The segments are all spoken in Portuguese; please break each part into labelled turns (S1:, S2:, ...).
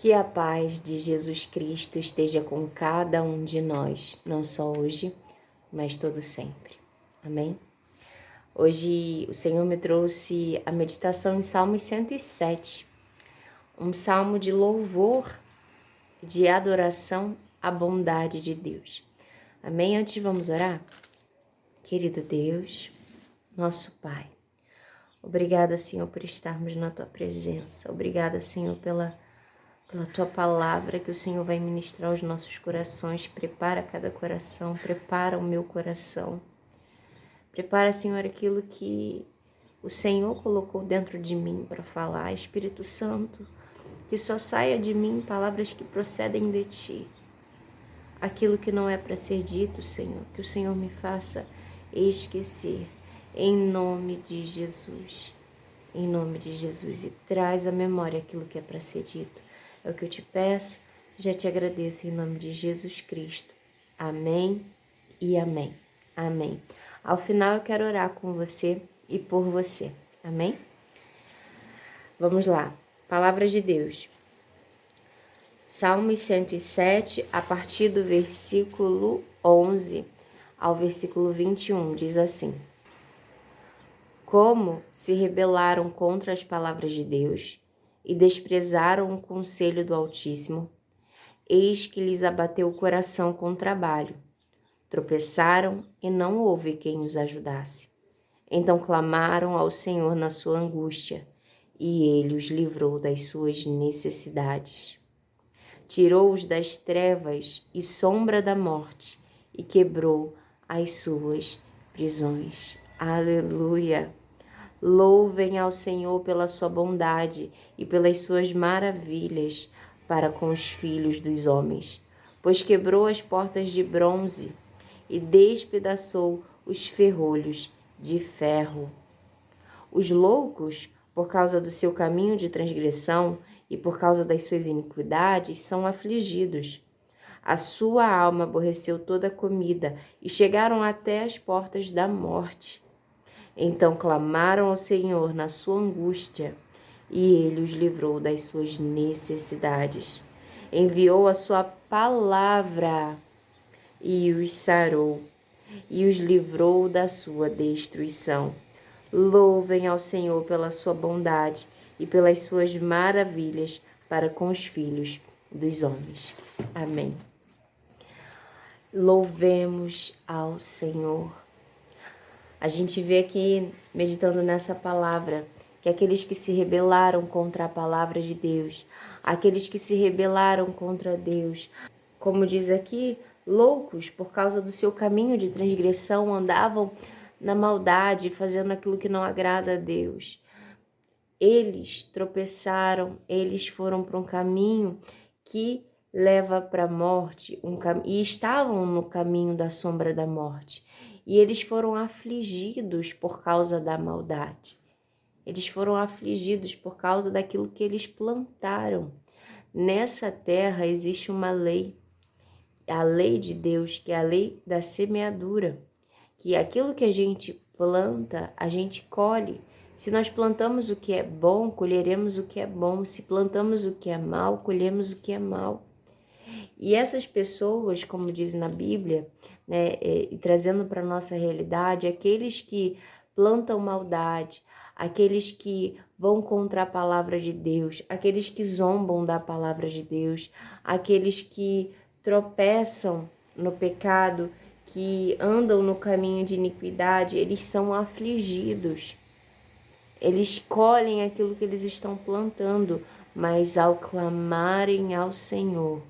S1: Que a paz de Jesus Cristo esteja com cada um de nós, não só hoje, mas todo sempre. Amém? Hoje o Senhor me trouxe a meditação em Salmos 107, um salmo de louvor, de adoração à bondade de Deus. Amém? Antes vamos orar? Querido Deus, nosso Pai, obrigada, Senhor, por estarmos na Tua presença. Obrigada, Senhor, pela Tua palavra que o Senhor vai ministrar aos nossos corações. Prepara cada coração, prepara o meu coração. Prepara, Senhor, aquilo que o Senhor colocou dentro de mim para falar. Espírito Santo, que só saia de mim palavras que procedem de Ti. Aquilo que não é para ser dito, Senhor, que o Senhor me faça esquecer. Em nome de Jesus. Em nome de Jesus. E traz à memória aquilo que é para ser dito. É o que eu te peço, já te agradeço em nome de Jesus Cristo. Amém e amém. Amém. Ao final eu quero orar com você e por você. Amém? Vamos lá. Palavra de Deus. Salmos 107, a partir do versículo 11 ao versículo 21, diz assim: Como se rebelaram contra as palavras de Deus e desprezaram o conselho do Altíssimo, eis que lhes abateu o coração com trabalho. Tropeçaram e não houve quem os ajudasse. Então clamaram ao Senhor na sua angústia, e Ele os livrou das suas necessidades. Tirou-os das trevas e sombra da morte, e quebrou as suas prisões. Aleluia! Louvem ao Senhor pela sua bondade e pelas suas maravilhas para com os filhos dos homens, pois quebrou as portas de bronze e despedaçou os ferrolhos de ferro. Os loucos, por causa do seu caminho de transgressão e por causa das suas iniquidades, são afligidos. A sua alma aborreceu toda a comida e chegaram até as portas da morte. Então clamaram ao Senhor na sua angústia, e Ele os livrou das suas necessidades. Enviou a sua palavra e os sarou, e os livrou da sua destruição. Louvem ao Senhor pela sua bondade e pelas suas maravilhas para com os filhos dos homens. Amém. Louvemos ao Senhor. A gente vê aqui, meditando nessa palavra, que aqueles que se rebelaram contra a palavra de Deus, aqueles que se rebelaram contra Deus, como diz aqui, loucos por causa do seu caminho de transgressão, andavam na maldade, fazendo aquilo que não agrada a Deus. Eles tropeçaram, eles foram para um caminho que leva para a morte, e estavam no caminho da sombra da morte. E eles foram afligidos por causa da maldade. Eles foram afligidos por causa daquilo que eles plantaram. Nessa terra existe uma lei, a lei de Deus, que é a lei da semeadura, que aquilo que a gente planta, a gente colhe. Se nós plantamos o que é bom, colheremos o que é bom. Se plantamos o que é mal, colhemos o que é mal. E essas pessoas, como diz na Bíblia, né, e trazendo para a nossa realidade, aqueles que plantam maldade, aqueles que vão contra a palavra de Deus, aqueles que zombam da palavra de Deus, aqueles que tropeçam no pecado, que andam no caminho de iniquidade, eles são afligidos. Eles colhem aquilo que eles estão plantando, mas ao clamarem ao Senhor,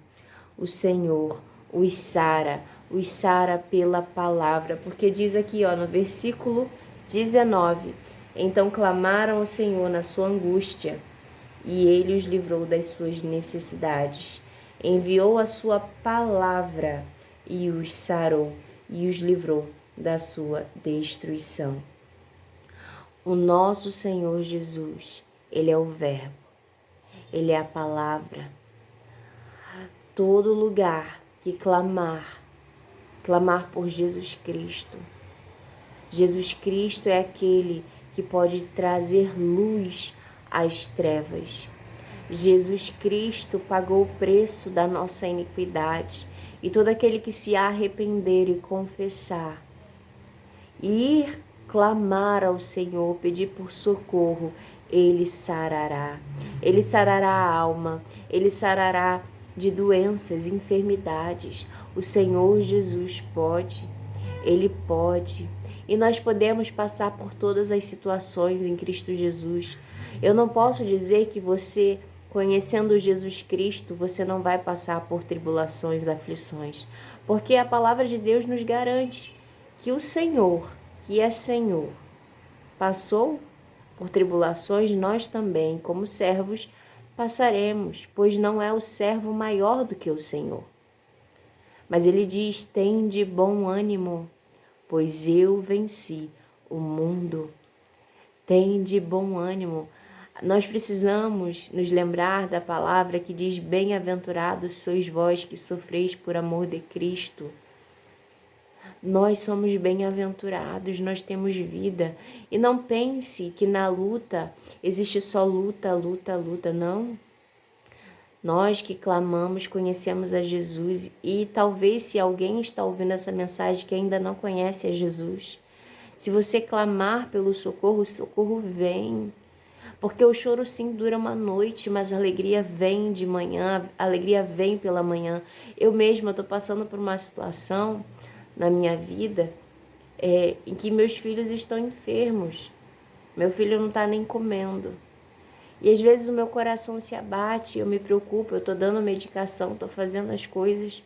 S1: o Senhor os sara pela palavra, porque diz aqui, no versículo 19, então clamaram ao Senhor na sua angústia, e Ele os livrou das suas necessidades. Enviou a sua palavra e os sarou, e os livrou da sua destruição. O nosso Senhor Jesus, Ele é o Verbo, Ele é a palavra. Todo lugar que clamar por Jesus Cristo. Jesus Cristo é aquele que pode trazer luz às trevas. Jesus Cristo pagou o preço da nossa iniquidade. E todo aquele que se arrepender e confessar, ir clamar ao Senhor, pedir por socorro, Ele sarará. Ele sarará a alma, Ele sarará de doenças, enfermidades. O Senhor Jesus pode, Ele pode. E nós podemos passar por todas as situações em Cristo Jesus. Eu não posso dizer que você, conhecendo Jesus Cristo, você não vai passar por tribulações, aflições. Porque a palavra de Deus nos garante que o Senhor, que é Senhor, passou por tribulações, nós também, como servos, passaremos, pois não é o servo maior do que o Senhor. Mas ele diz: tende bom ânimo, pois eu venci o mundo. Tende bom ânimo. Nós precisamos nos lembrar da palavra que diz: bem-aventurados sois vós que sofreis por amor de Cristo. Nós somos bem-aventurados, nós temos vida. E não pense que na luta existe só luta, luta, luta. Não. Nós que clamamos, conhecemos a Jesus. E talvez se alguém está ouvindo essa mensagem que ainda não conhece a Jesus, se você clamar pelo socorro, o socorro vem. Porque o choro sim dura uma noite, mas a alegria vem de manhã, a alegria vem pela manhã. Eu mesma estou passando por uma situação na minha vida em que meus filhos estão enfermos. Meu filho não está nem comendo. E às vezes o meu coração se abate, eu me preocupo, eu estou dando medicação, estou fazendo as coisas,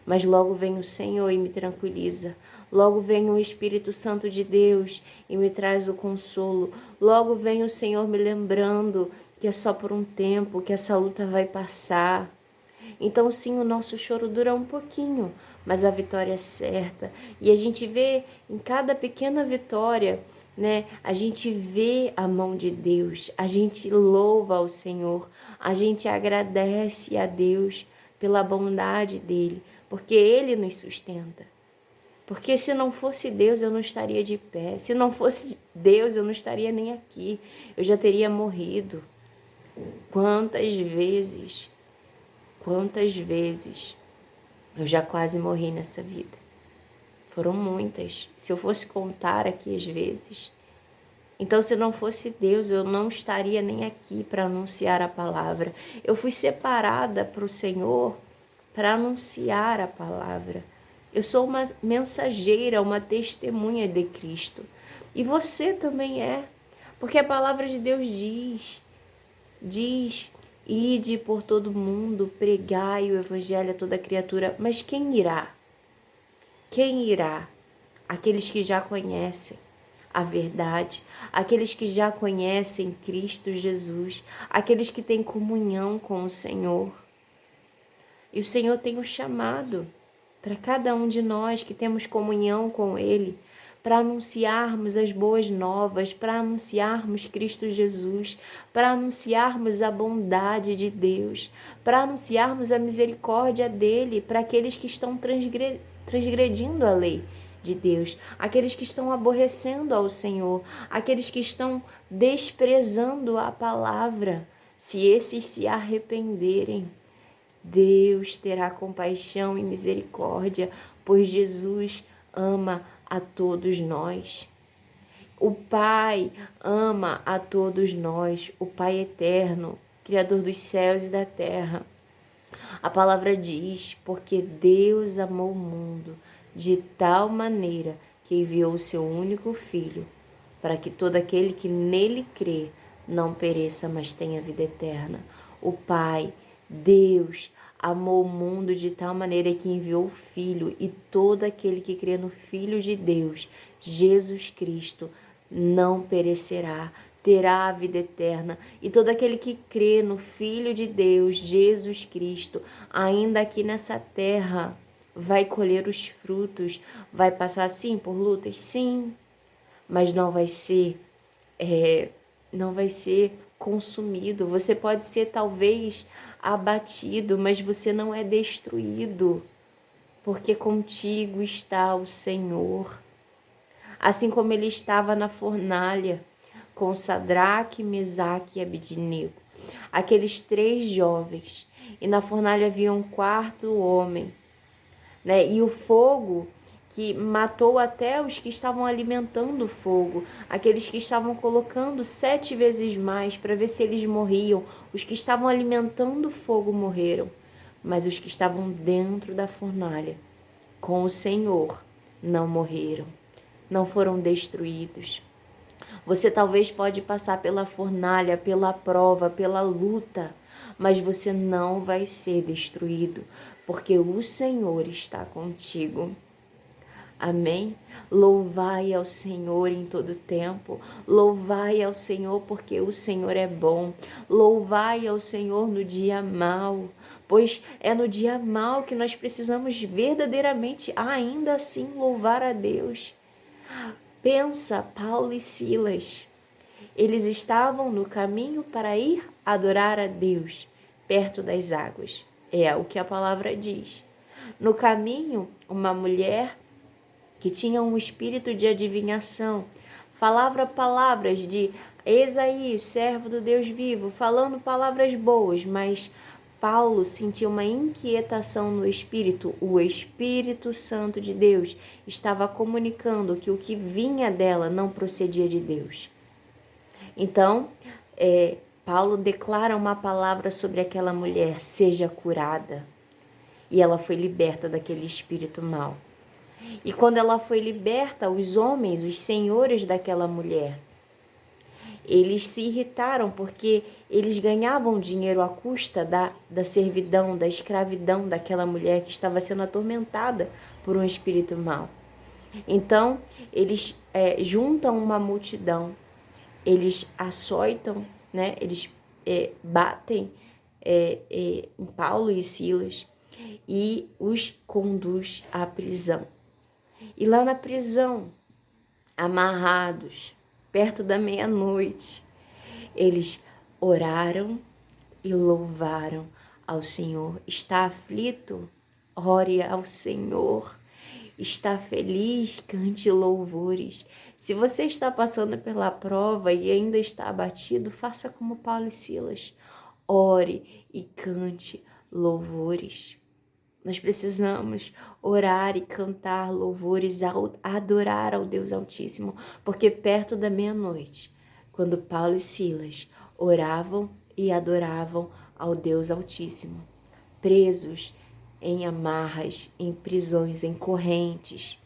S1: mas logo vem o Senhor e me tranquiliza. Logo vem o Espírito Santo de Deus e me traz o consolo. Logo vem o Senhor me lembrando que é só por um tempo, que essa luta vai passar. Então sim, o nosso choro dura um pouquinho, mas a vitória é certa. E a gente vê em cada pequena vitória, né? A gente vê a mão de Deus, a gente louva ao Senhor, a gente agradece a Deus pela bondade dele, porque ele nos sustenta. Porque se não fosse Deus, eu não estaria de pé. Se não fosse Deus, eu não estaria nem aqui. Eu já teria morrido. Quantas vezes eu já quase morri nessa vida. Foram muitas. Se eu fosse contar aqui as vezes. Então, se não fosse Deus, eu não estaria nem aqui para anunciar a palavra. Eu fui separada para o Senhor para anunciar a palavra. Eu sou uma mensageira, uma testemunha de Cristo. E você também é. Porque a palavra de Deus diz, ide por todo mundo, pregai o evangelho a toda criatura. Mas quem irá? Quem irá? Aqueles que já conhecem a verdade, aqueles que já conhecem Cristo Jesus, aqueles que têm comunhão com o Senhor. E o Senhor tem um chamado para cada um de nós que temos comunhão com Ele, para anunciarmos as boas novas, para anunciarmos Cristo Jesus, para anunciarmos a bondade de Deus, para anunciarmos a misericórdia dEle para aqueles que estão transgredindo a lei de Deus, aqueles que estão aborrecendo ao Senhor, aqueles que estão desprezando a palavra. Se esses se arrependerem, Deus terá compaixão e misericórdia, pois Jesus ama a todos nós. O Pai ama a todos nós, o Pai eterno, Criador dos céus e da terra. A palavra diz: porque Deus amou o mundo de tal maneira que enviou o seu único Filho, para que todo aquele que nele crê não pereça, mas tenha vida eterna. O Pai, Deus, amou o mundo de tal maneira que enviou o Filho, e todo aquele que crê no Filho de Deus, Jesus Cristo, não perecerá, terá a vida eterna. E todo aquele que crê no Filho de Deus, Jesus Cristo, ainda aqui nessa terra, vai colher os frutos. Vai passar sim por lutas? Sim, mas não vai ser consumido. Você pode ser talvez abatido, mas você não é destruído, porque contigo está o Senhor. Assim como ele estava na fornalha com Sadraque, Mesaque e Abednego. aqueles 3 jovens, e na fornalha havia um 4º homem, né? E o fogo que matou até os que estavam alimentando o fogo, aqueles que estavam colocando 7 vezes mais para ver se eles morriam. Os que estavam alimentando o fogo morreram, mas os que estavam dentro da fornalha com o Senhor não morreram, não foram destruídos. Você talvez pode passar pela fornalha, pela prova, pela luta, mas você não vai ser destruído, porque o Senhor está contigo. Amém? Louvai ao Senhor em todo tempo. Louvai ao Senhor porque o Senhor é bom. Louvai ao Senhor no dia mau, pois é no dia mau que nós precisamos verdadeiramente, ainda assim, louvar a Deus. Pensa, Paulo e Silas. Eles estavam no caminho para ir adorar a Deus, perto das águas. É o que a palavra diz. No caminho, uma mulher que tinha um espírito de adivinhação, falava palavras de Esaí, servo do Deus vivo, falando palavras boas, mas Paulo sentia uma inquietação no espírito. O Espírito Santo de Deus estava comunicando que o que vinha dela não procedia de Deus. Então, Paulo declara uma palavra sobre aquela mulher: seja curada. E ela foi liberta daquele espírito mau. E quando ela foi liberta, os homens, os senhores daquela mulher, eles se irritaram porque eles ganhavam dinheiro à custa da servidão, da escravidão daquela mulher que estava sendo atormentada por um espírito mau. Então, eles juntam uma multidão, eles açoitam, né? Eles batem em Paulo e Silas e os conduz à prisão. E lá na prisão, amarrados, perto da meia-noite, eles oraram e louvaram ao Senhor. Está aflito? Ore ao Senhor. Está feliz? Cante louvores. Se você está passando pela prova e ainda está abatido, faça como Paulo e Silas. Ore e cante louvores. Nós precisamos orar e cantar louvores, adorar ao Deus Altíssimo, porque perto da meia-noite, quando Paulo e Silas oravam e adoravam ao Deus Altíssimo, presos em amarras, em prisões, em correntes,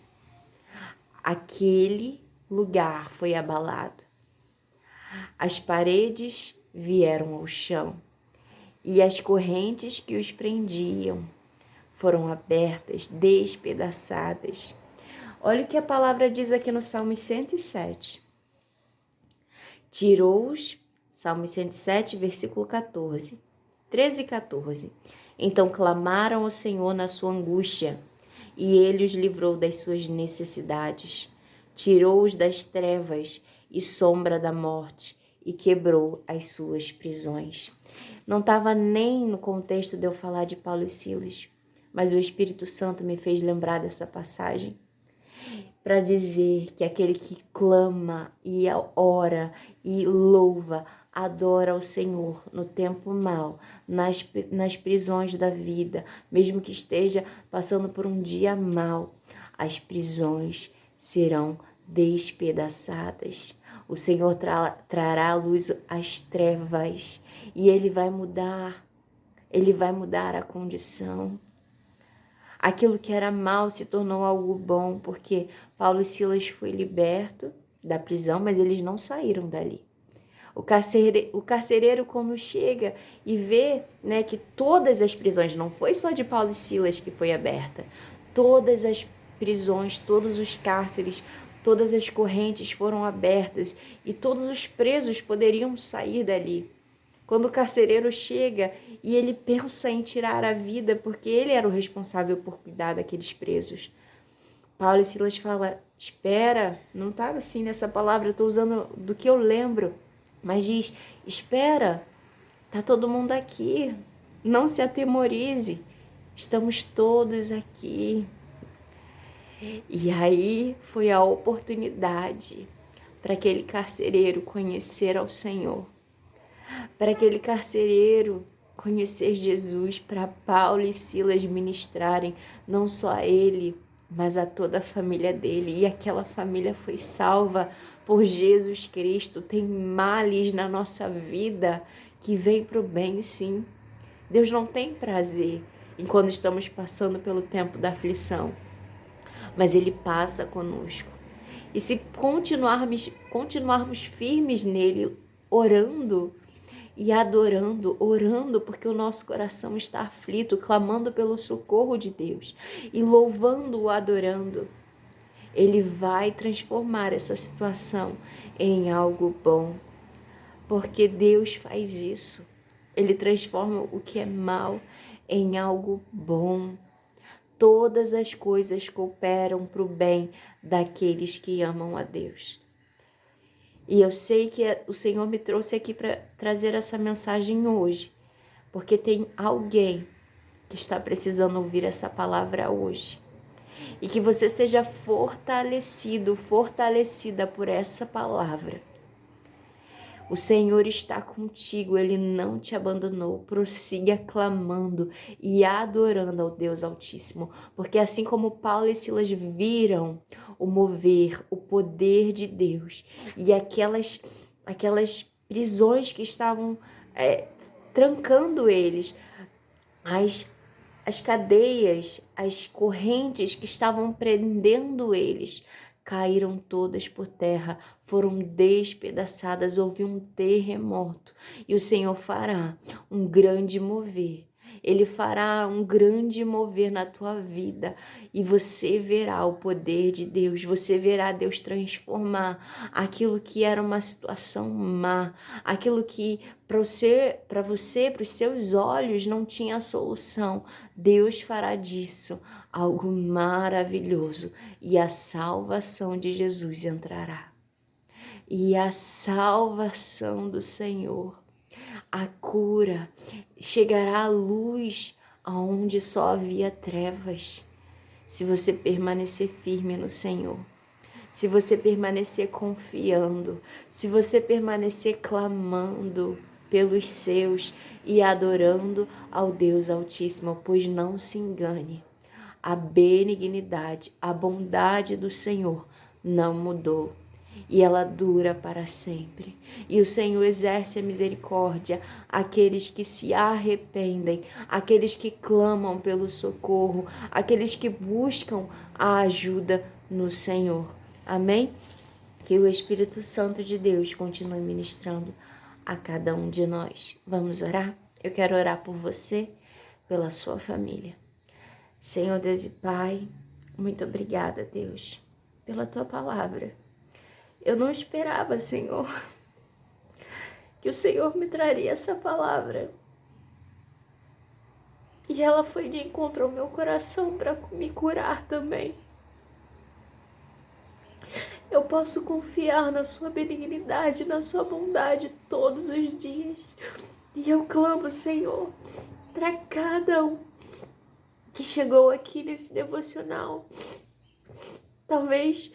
S1: aquele lugar foi abalado. As paredes vieram ao chão e as correntes que os prendiam foram abertas, despedaçadas. Olha o que a palavra diz aqui no Salmo 107. Tirou-os, Salmo 107, versículo 14, 13 e 14. Então clamaram ao Senhor na sua angústia, e ele os livrou das suas necessidades. Tirou-os das trevas e sombra da morte, e quebrou as suas prisões. Não estava nem no contexto de eu falar de Paulo e Silas, mas o Espírito Santo me fez lembrar dessa passagem para dizer que aquele que clama e ora e louva, adora ao Senhor no tempo mau, nas prisões da vida, mesmo que esteja passando por um dia mau, as prisões serão despedaçadas. O Senhor trará à luz as trevas e Ele vai mudar a condição. Aquilo que era mal se tornou algo bom, porque Paulo e Silas foi liberto da prisão, mas eles não saíram dali. O carcereiro, quando chega e vê, né, que todas as prisões, não foi só de Paulo e Silas que foi aberta, todas as prisões, todos os cárceres, todas as correntes foram abertas e todos os presos poderiam sair dali. Quando o carcereiro chega e ele pensa em tirar a vida, porque ele era o responsável por cuidar daqueles presos, Paulo e Silas falam: espera, não estava assim nessa palavra, eu estou usando do que eu lembro, mas diz: espera, está todo mundo aqui, não se atemorize, estamos todos aqui. E aí foi a oportunidade para aquele carcereiro conhecer ao Senhor. para aquele carcereiro conhecer Jesus, para Paulo e Silas ministrarem não só a ele, mas a toda a família dele. E aquela família foi salva por Jesus Cristo. Tem males na nossa vida que vem para o bem, sim. Deus não tem prazer em quando estamos passando pelo tempo da aflição, mas Ele passa conosco. E se continuarmos firmes nele, orando e adorando, orando porque o nosso coração está aflito, clamando pelo socorro de Deus e louvando-o, adorando, Ele vai transformar essa situação em algo bom, porque Deus faz isso. Ele transforma o que é mal em algo bom. Todas as coisas cooperam para o bem daqueles que amam a Deus. E eu sei que o Senhor me trouxe aqui para trazer essa mensagem hoje, porque tem alguém que está precisando ouvir essa palavra hoje. E que você seja fortalecido, fortalecida por essa palavra. O Senhor está contigo, Ele não te abandonou. Prossiga clamando e adorando ao Deus Altíssimo, porque assim como Paulo e Silas viram o mover, o poder de Deus e aquelas prisões que estavam trancando eles, as cadeias, as correntes que estavam prendendo eles, caíram todas por terra, foram despedaçadas, houve um terremoto. E o Senhor fará um grande mover. Ele fará um grande mover na tua vida e você verá o poder de Deus, você verá Deus transformar aquilo que era uma situação má, aquilo que para você, para os seus olhos não tinha solução. Deus fará disso algo maravilhoso e a salvação de Jesus entrará. E a salvação do Senhor, a cura, chegará à luz aonde só havia trevas. Se você permanecer firme no Senhor, se você permanecer confiando, se você permanecer clamando pelos seus e adorando ao Deus Altíssimo, pois não se engane, a benignidade, a bondade do Senhor não mudou e ela dura para sempre. E o Senhor exerce a misericórdia àqueles que se arrependem, àqueles que clamam pelo socorro, àqueles que buscam a ajuda no Senhor. Amém? Que o Espírito Santo de Deus continue ministrando a cada um de nós. Vamos orar? Eu quero orar por você, pela sua família. Senhor Deus e Pai, muito obrigada, Deus, pela tua palavra. Eu não esperava, Senhor, que o Senhor me traria essa palavra. E ela foi de encontro ao meu coração para me curar também. Eu posso confiar na sua benignidade, na sua bondade todos os dias. E eu clamo, Senhor, para cada um que chegou aqui nesse devocional, talvez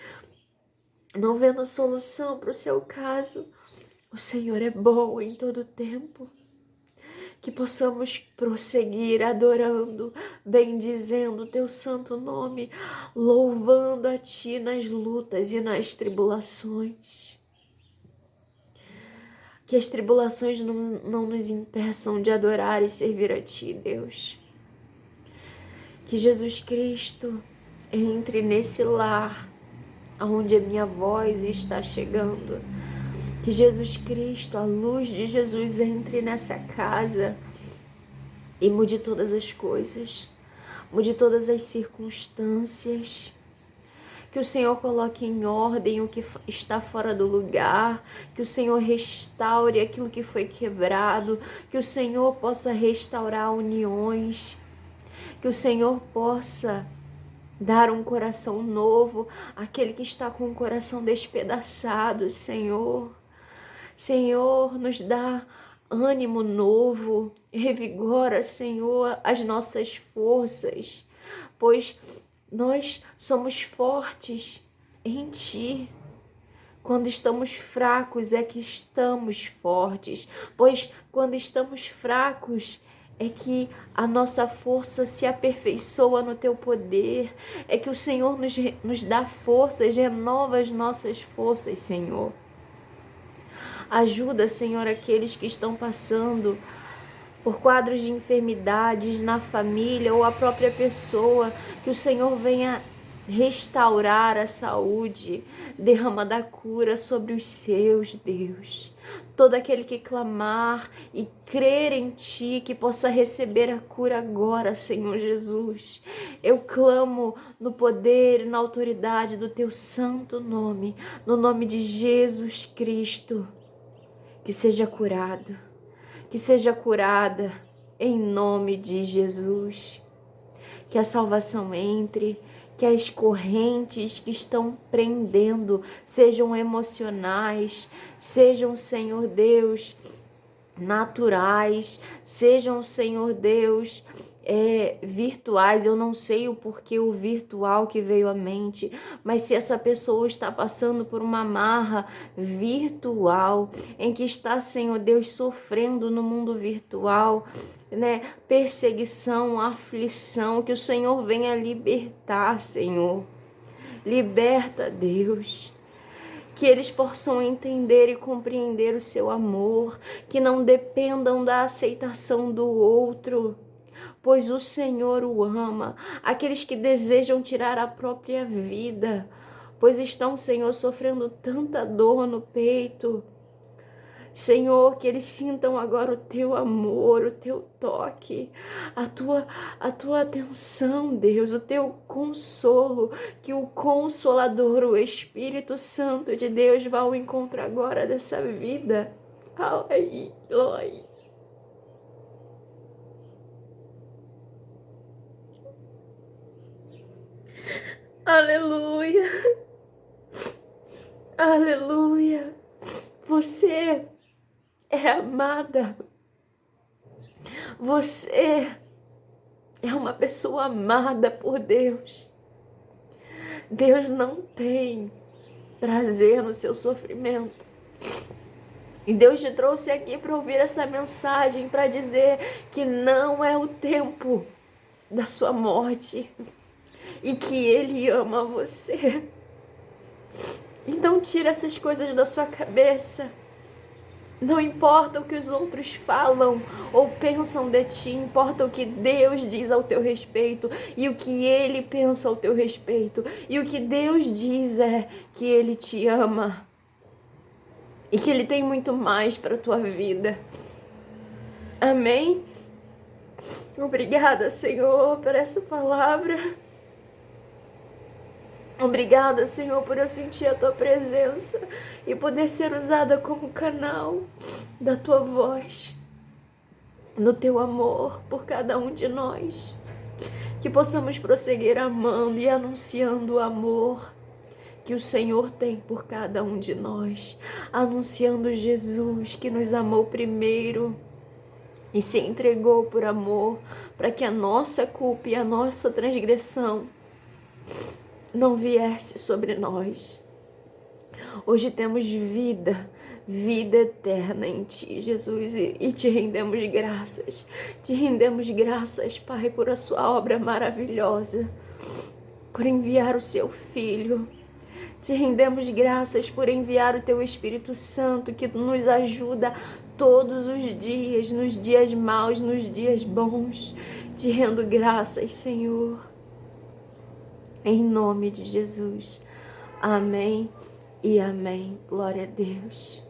S1: não vendo solução para o seu caso. O Senhor é bom em todo tempo. Que possamos prosseguir adorando, bendizendo o teu santo nome, louvando a ti nas lutas e nas tribulações. Que as tribulações não nos impeçam de adorar e servir a ti, Deus. Que Jesus Cristo entre nesse lar onde a minha voz está chegando. Que Jesus Cristo, a luz de Jesus, entre nessa casa e mude todas as coisas, mude todas as circunstâncias. Que o Senhor coloque em ordem o que está fora do lugar, que o Senhor restaure aquilo que foi quebrado, que o Senhor possa restaurar uniões, que o Senhor possa dar um coração novo àquele que está com o coração despedaçado, Senhor. Senhor, nos dá ânimo novo, revigora, Senhor, as nossas forças, pois nós somos fortes em Ti. Quando estamos fracos é que estamos fortes, pois quando estamos fracos é que a nossa força se aperfeiçoa no teu poder, é que o Senhor nos dá forças, renova as nossas forças, Senhor. Ajuda, Senhor, aqueles que estão passando por quadros de enfermidades na família ou a própria pessoa, que o Senhor venha restaurar a saúde, derrama da cura sobre os seus, Deus. Todo aquele que clamar e crer em Ti, que possa receber a cura agora, Senhor Jesus. Eu clamo no poder e na autoridade do Teu santo nome, no nome de Jesus Cristo, que seja curado, que seja curada em nome de Jesus. Que a salvação entre, que as correntes que estão prendendo sejam emocionais, sejam, Senhor Deus, naturais, sejam, Senhor Deus, virtuais. Eu não sei o porquê o virtual que veio à mente, mas se essa pessoa está passando por uma amarra virtual, em que está, Senhor Deus, sofrendo no mundo virtual, né, perseguição, aflição, que o Senhor venha libertar, Senhor. Liberta, Deus. Que eles possam entender e compreender o seu amor, que não dependam da aceitação do outro, pois o Senhor o ama. Aqueles que desejam tirar a própria vida, pois estão, Senhor, sofrendo tanta dor no peito. Senhor, que eles sintam agora o teu amor, o teu toque, a tua atenção, Deus, o teu consolo, que o Consolador, o Espírito Santo de Deus vá ao encontro agora dessa vida. Aleluia. Aleluia. Aleluia. Você é amada. Você é uma pessoa amada por Deus. Deus não tem prazer no seu sofrimento. E Deus te trouxe aqui para ouvir essa mensagem, para dizer que não é o tempo da sua morte e que Ele ama você. Então tira essas coisas da sua cabeça. Não importa o que os outros falam ou pensam de ti, importa o que Deus diz ao teu respeito e o que Ele pensa ao teu respeito. E o que Deus diz é que Ele te ama e que Ele tem muito mais para a tua vida. Amém? Obrigada, Senhor, por essa palavra. Obrigada, Senhor, por eu sentir a Tua presença e poder ser usada como canal da Tua voz, do Teu amor por cada um de nós. Que possamos prosseguir amando e anunciando o amor que o Senhor tem por cada um de nós, anunciando Jesus que nos amou primeiro e se entregou por amor, para que a nossa culpa e a nossa transgressão não viesse sobre nós. Hoje temos vida, vida eterna em Ti, Jesus, e te rendemos graças. Te rendemos graças, Pai, por a Sua obra maravilhosa, por enviar o Seu Filho. Te rendemos graças por enviar o Teu Espírito Santo, que nos ajuda todos os dias, nos dias maus, nos dias bons. Te rendo graças, Senhor. Em nome de Jesus. Amém e amém. Glória a Deus.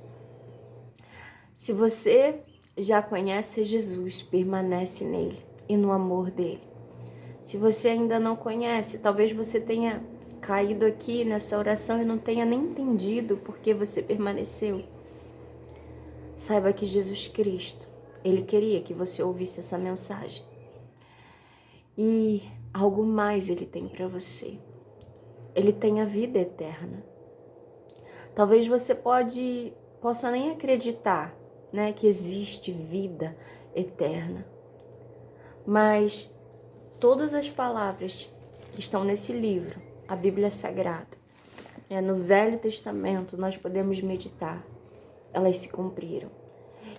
S1: Se você já conhece Jesus, permanece nele e no amor dele. Se você ainda não conhece, talvez você tenha caído aqui nessa oração e não tenha nem entendido por que você permaneceu. Saiba que Jesus Cristo, Ele queria que você ouvisse essa mensagem. E algo mais Ele tem para você. Ele tem a vida eterna. Talvez você possa nem acreditar, né, que existe vida eterna. Mas todas as palavras que estão nesse livro, a Bíblia Sagrada, no Velho Testamento nós podemos meditar. Elas se cumpriram.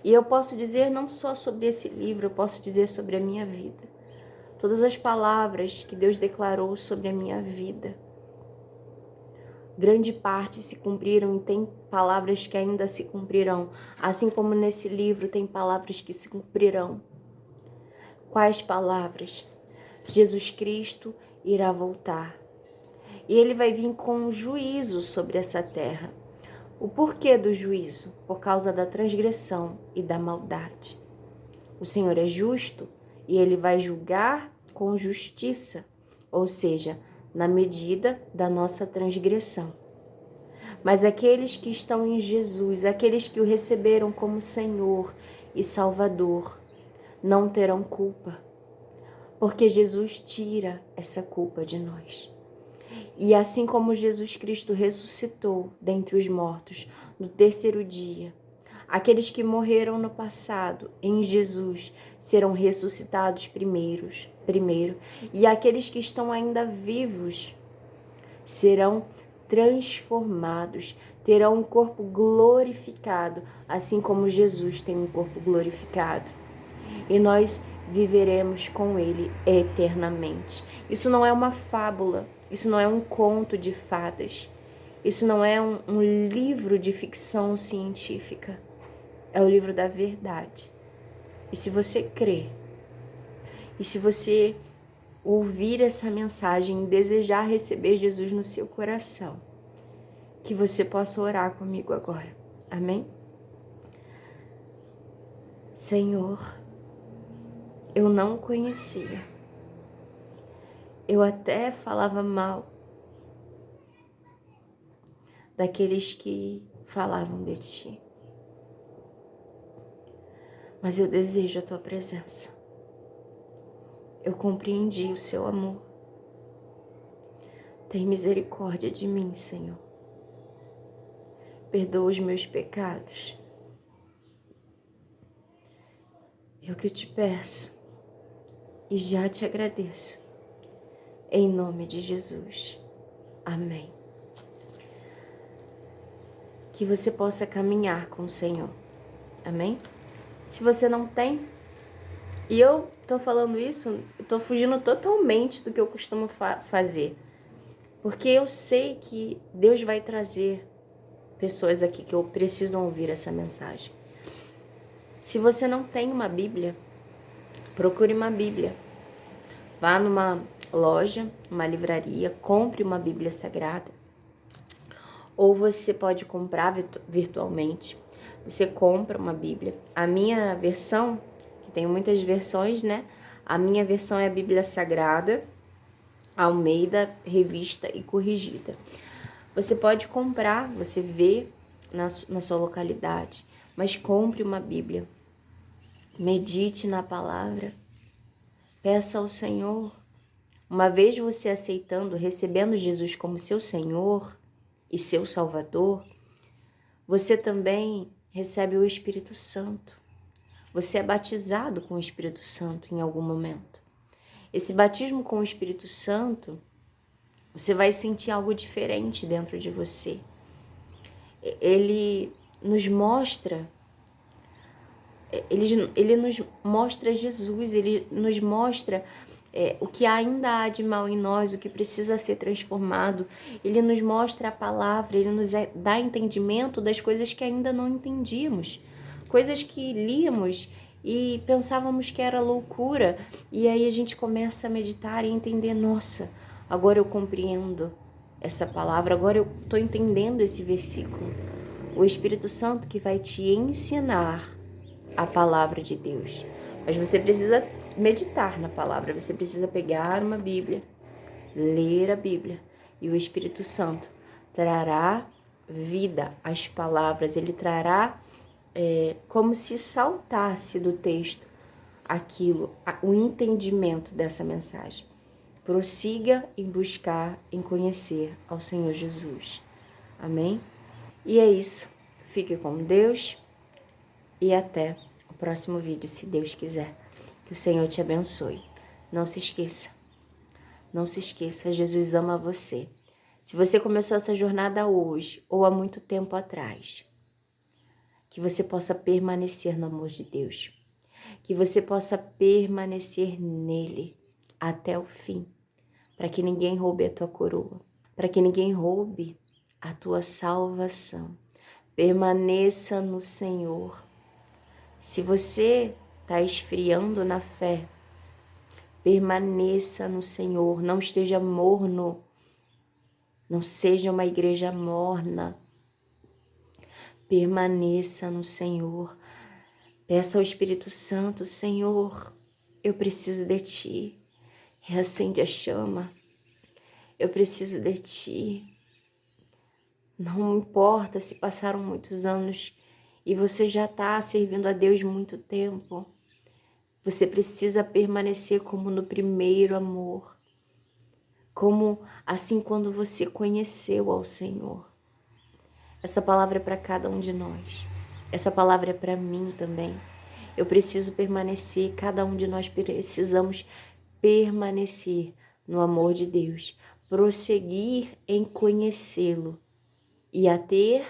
S1: E eu posso dizer não só sobre esse livro, eu posso dizer sobre a minha vida. Todas as palavras que Deus declarou sobre a minha vida, grande parte se cumpriram e tem palavras que ainda se cumprirão. Assim como nesse livro tem palavras que se cumprirão. Quais palavras? Jesus Cristo irá voltar. E Ele vai vir com juízo sobre essa terra. O porquê do juízo? Por causa da transgressão e da maldade. O Senhor é justo e Ele vai julgar com justiça, ou seja, na medida da nossa transgressão. Mas aqueles que estão em Jesus, aqueles que o receberam como Senhor e Salvador, não terão culpa, porque Jesus tira essa culpa de nós. E assim como Jesus Cristo ressuscitou dentre os mortos no terceiro dia, aqueles que morreram no passado em Jesus serão ressuscitados primeiro, e aqueles que estão ainda vivos serão transformados, terão um corpo glorificado, assim como Jesus tem um corpo glorificado. E nós viveremos com Ele eternamente. Isso não é uma fábula, isso não é um conto de fadas, isso não é um livro de ficção científica, é o livro da verdade. E se você crer, e se você ouvir essa mensagem e desejar receber Jesus no seu coração, que você possa orar comigo agora. Amém? Senhor, eu não conhecia. Eu até falava mal daqueles que falavam de Ti. Mas eu desejo a Tua presença. Eu compreendi o Seu amor. Tem misericórdia de mim, Senhor. Perdoa os meus pecados. É o que eu te peço e já te agradeço. Em nome de Jesus. Amém. Que você possa caminhar com o Senhor. Amém? Se você não tem, e eu tô falando isso, eu tô fugindo totalmente do que eu costumo fazer. Porque eu sei que Deus vai trazer pessoas aqui que precisam ouvir essa mensagem. Se você não tem uma Bíblia, procure uma Bíblia. Vá numa loja, numa livraria, compre uma Bíblia Sagrada. Ou você pode comprar virtualmente. Você compra uma Bíblia. A minha versão, que tem muitas versões, né? A minha versão é a Bíblia Sagrada, Almeida, revista e corrigida. Você pode comprar, você vê na sua localidade, mas compre uma Bíblia. Medite na palavra. Peça ao Senhor. Uma vez você aceitando, recebendo Jesus como seu Senhor e seu Salvador, você também recebe o Espírito Santo. Você é batizado com o Espírito Santo em algum momento. Esse batismo com o Espírito Santo, você vai sentir algo diferente dentro de você. Ele nos mostra, ele nos mostra Jesus, ele nos mostra o que ainda há de mal em nós, o que precisa ser transformado. Ele nos mostra a palavra, ele nos dá entendimento das coisas que ainda não entendíamos. Coisas que líamos e pensávamos que era loucura. E aí a gente começa a meditar e entender, nossa, agora eu compreendo essa palavra, agora eu estou entendendo esse versículo. O Espírito Santo que vai te ensinar a palavra de Deus. Mas você precisa meditar na palavra, você precisa pegar uma Bíblia, ler a Bíblia, e o Espírito Santo trará vida às palavras, ele trará como se saltasse do texto aquilo, o entendimento dessa mensagem. Prossiga em buscar, em conhecer ao Senhor Jesus. Amém? E é isso. Fique com Deus e até o próximo vídeo, se Deus quiser. Que o Senhor te abençoe. Não se esqueça. Não se esqueça, Jesus ama você. Se você começou essa jornada hoje ou há muito tempo atrás, que você possa permanecer no amor de Deus, que você possa permanecer nele até o fim, para que ninguém roube a tua coroa, para que ninguém roube a tua salvação. Permaneça no Senhor. Se você está esfriando na fé, permaneça no Senhor, não esteja morno, não seja uma igreja morna. Permaneça no Senhor. Peça ao Espírito Santo, Senhor, eu preciso de Ti. Reacende a chama. Eu preciso de Ti. Não importa se passaram muitos anos e você já está servindo a Deus muito tempo. Você precisa permanecer como no primeiro amor. Como assim quando você conheceu ao Senhor. Essa palavra é para cada um de nós. Essa palavra é para mim também. Eu preciso permanecer, cada um de nós precisamos permanecer no amor de Deus, prosseguir em conhecê-lo e a ter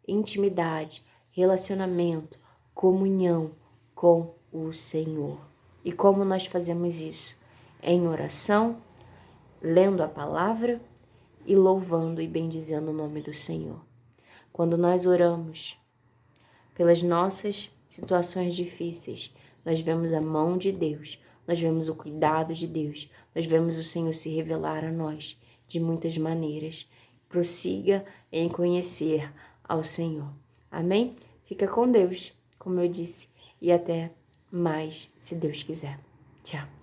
S1: intimidade, relacionamento, comunhão com o Senhor. E como nós fazemos isso? Em oração, lendo a palavra e louvando e bendizendo o nome do Senhor. Quando nós oramos pelas nossas situações difíceis, nós vemos a mão de Deus, nós vemos o cuidado de Deus, nós vemos o Senhor se revelar a nós de muitas maneiras. Prossiga em conhecer ao Senhor. Amém? Fica com Deus, como eu disse, e até mais, se Deus quiser. Tchau.